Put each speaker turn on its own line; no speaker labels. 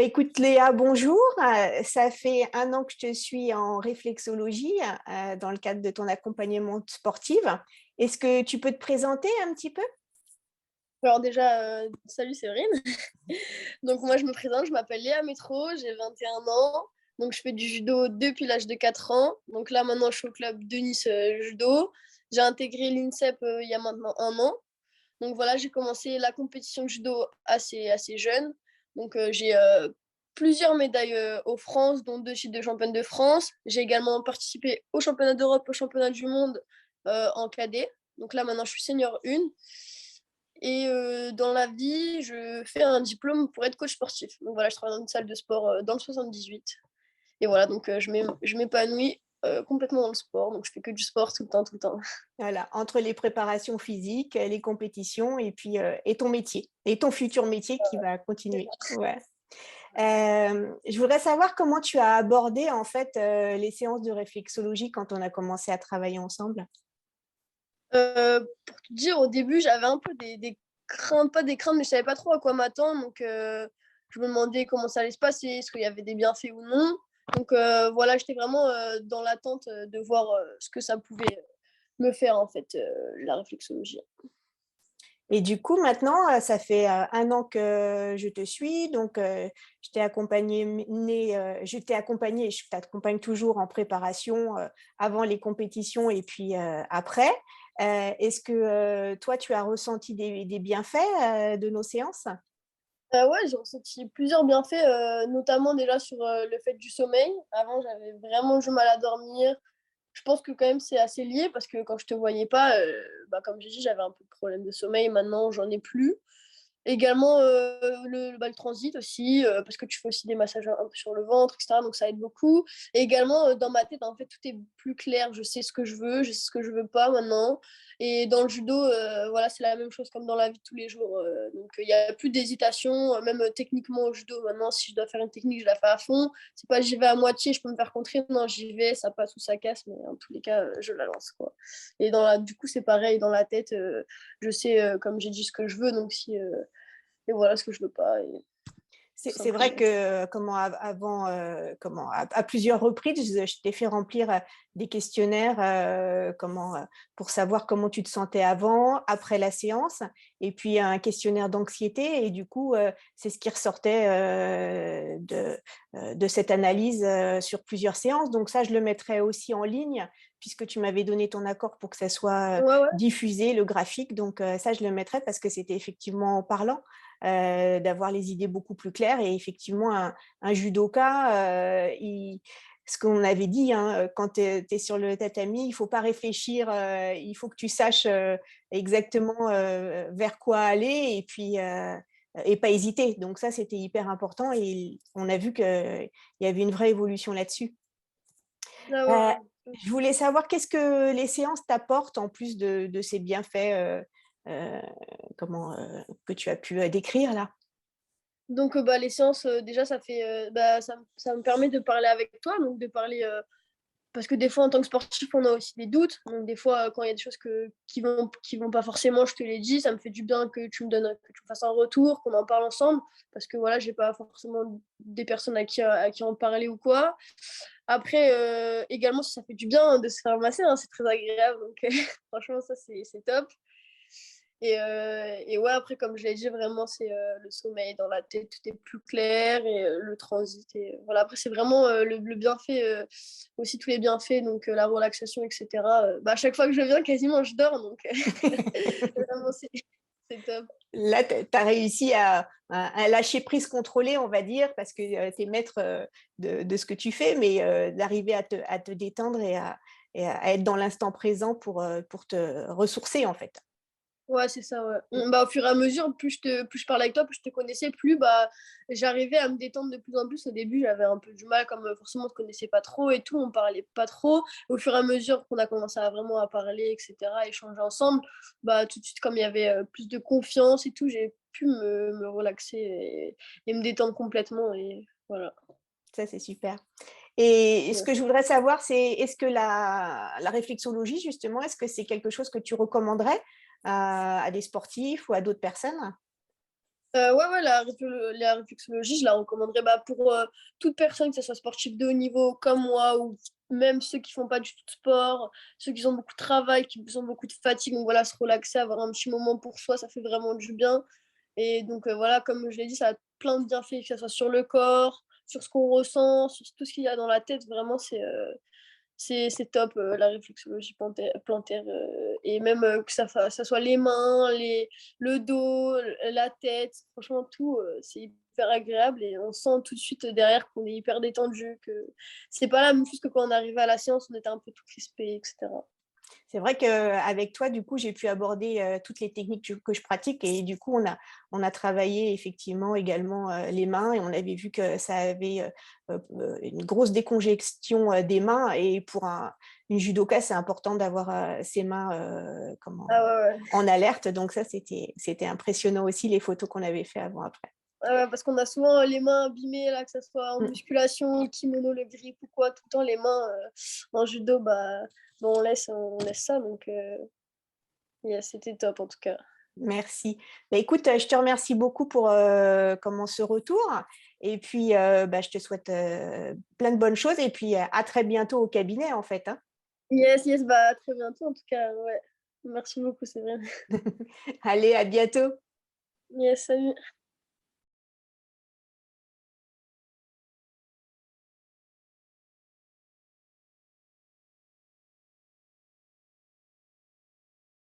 Écoute Léa, bonjour. Ça fait 1 an que je te suis en réflexologie dans le cadre de ton accompagnement sportif. Est-ce que tu peux te présenter un petit peu?
Alors déjà, salut Séverine. Donc moi je me présente, je m'appelle Léa Métro, j'ai 21 ans. Donc je fais du judo depuis l'âge de 4 ans. Donc là maintenant je suis au club de Nice judo. J'ai intégré l'INSEP il y a maintenant 1 an. Donc voilà, j'ai commencé la compétition de judo assez jeune. Donc j'ai plusieurs médailles aux France, dont 2 titres de championne de France. J'ai également participé au championnat d'Europe, au championnat du monde en cadet. Donc là maintenant je suis senior 1. Et dans la vie, je fais un diplôme pour être coach sportif. Donc voilà, je travaille dans une salle de sport dans le 78. Et voilà, donc je m'épanouis complètement dans le sport. Donc je fais que du sport tout le temps, tout le temps.
Voilà, entre les préparations physiques, les compétitions et puis et ton métier, et ton futur métier qui va continuer. Ouais. Je voudrais savoir comment tu as abordé en fait les séances de réflexologie quand on a commencé à travailler ensemble.
Pour te dire, au début, j'avais un peu des craintes, pas des craintes, mais je savais pas trop à quoi m'attendre. Donc je me demandais comment ça allait se passer, est-ce qu'il y avait des bienfaits ou non. Donc voilà, j'étais vraiment dans l'attente de voir ce que ça pouvait me faire en fait, la réflexologie.
Et du coup, maintenant, ça fait 1 an que je te suis, donc je t'ai accompagnée, et je t'accompagne toujours en préparation avant les compétitions et puis après. Est-ce que toi, tu as ressenti des bienfaits de nos séances?
Ouais, j'ai ressenti plusieurs bienfaits, notamment déjà sur le fait du sommeil. Avant, j'avais vraiment du mal à dormir. Je pense que quand même c'est assez lié parce que quand je te voyais pas, comme j'ai dit, j'avais un peu de problème de sommeil. Maintenant, j'en ai plus. Également, le transit aussi, parce que tu fais aussi des massages un peu sur le ventre, etc. Donc ça aide beaucoup. Et également, dans ma tête, en fait, tout est plus clair. Je sais ce que je veux, je sais ce que je veux pas maintenant. Et dans le judo, voilà, c'est la même chose comme dans la vie de tous les jours. Donc il y a plus d'hésitation, même techniquement au judo. Maintenant, si je dois faire une technique, je la fais à fond. C'est pas j'y vais à moitié, je peux me faire contrer. Non, j'y vais, ça passe ou ça casse, mais en tous les cas, je la lance, quoi. Et du coup, c'est pareil dans la tête. Je sais, comme j'ai dit, ce que je veux. Donc si et voilà ce que je veux pas, et tout
C'est vrai
simplement.
que avant, à plusieurs reprises, je t'ai fait remplir des questionnaires pour savoir comment tu te sentais avant, après la séance, et puis un questionnaire d'anxiété. Et du coup, c'est ce qui ressortait de cette analyse sur plusieurs séances. Donc ça, je le mettrai aussi en ligne, puisque tu m'avais donné ton accord pour que ça soit
Ouais, ouais.
diffusé, le graphique. Donc ça, je le mettrai parce que c'était effectivement parlant. D'avoir les idées beaucoup plus claires. Et effectivement, un judoka, ce qu'on avait dit, hein, quand tu es sur le tatami, il ne faut pas réfléchir, il faut que tu saches exactement vers quoi aller et pas hésiter. Donc ça, c'était hyper important et on a vu qu'il y avait une vraie évolution là-dessus.
Ah
Euh,
ouais, ouais.
je voulais savoir qu'est-ce que les séances t'apportent en plus de ces bienfaits euh, que tu as pu décrire là.
Donc les séances, déjà ça fait, ça me permet de parler avec toi, donc de parler, parce que des fois en tant que sportif, on a aussi des doutes. Donc des fois, quand il y a des choses qui vont pas forcément, je te l'ai dit, ça me fait du bien que tu me fasses un retour, qu'on en parle ensemble, parce que voilà, j'ai pas forcément des personnes à qui en parler ou quoi. Après, également, si ça fait du bien de se faire masser, hein, c'est très agréable, donc franchement ça c'est top. Et ouais, après, comme je l'ai dit, vraiment, c'est le sommeil dans la tête, tout est plus clair, et le transit. Et voilà, après, c'est vraiment le bienfait, aussi tous les bienfaits, donc la relaxation, etc. À chaque fois que je viens, quasiment, je dors, donc vraiment, c'est top.
Là, tu as réussi à lâcher prise contrôlée, on va dire, parce que tu es maître de ce que tu fais, mais d'arriver à te détendre et à être dans l'instant présent pour te ressourcer, en fait.
Ouais, c'est ça, ouais. Au fur et à mesure, plus je parlais avec toi, plus je te connaissais, plus j'arrivais à me détendre de plus en plus. Au début, j'avais un peu du mal, comme forcément on te connaissait pas trop et tout, on parlait pas trop. Au fur et à mesure qu'on a commencé à vraiment à parler, etc., échanger ensemble, tout de suite, comme il y avait plus de confiance et tout, j'ai pu me relaxer et me détendre complètement. Et voilà.
Ça, c'est super. Et ce
Ouais.
que je voudrais savoir, c'est est-ce que la réflexologie, justement, est-ce que c'est quelque chose que tu recommanderais à des sportifs ou à d'autres personnes?
Ouais, la réflexologie, je la recommanderais pour toute personne, que ce soit sportif de haut niveau comme moi, ou même ceux qui font pas du tout de sport, ceux qui ont beaucoup de travail, qui ont beaucoup de fatigue. Donc voilà, se relaxer, avoir un petit moment pour soi, ça fait vraiment du bien. Et donc voilà, comme je l'ai dit, ça a plein de bienfaits, que ce soit sur le corps, sur ce qu'on ressent, sur tout ce qu'il y a dans la tête. Vraiment, c'est top, la réflexologie plantaire, et même que ça soit les mains, le dos, la tête, franchement tout, c'est hyper agréable et on sent tout de suite derrière qu'on est hyper détendu, que c'est pas la même chose que quand on arrivait à la séance, on était un peu tout crispé, etc.
C'est vrai qu'avec toi, du coup, j'ai pu aborder toutes les techniques que je pratique et du coup, on a travaillé effectivement également les mains et on avait vu que ça avait une grosse décongestion des mains et pour une judoka, c'est important d'avoir ses mains
Ah ouais, ouais.
en alerte. Donc ça, c'était impressionnant aussi les photos qu'on avait fait avant-après.
Parce qu'on a souvent les mains abîmées, là, que ce soit en
Mm.
musculation, le kimono, le grip ou quoi, tout le temps les mains en judo, on laisse ça, donc yeah, c'était top en tout cas.
Merci. Bah, écoute, je te remercie beaucoup pour ce retour. Et puis, je te souhaite plein de bonnes choses. Et puis, à très bientôt au cabinet, en fait, hein.
Yes, yes, à très bientôt en tout cas, ouais. Merci beaucoup, c'est vrai.
Allez, à bientôt.
Yes, salut.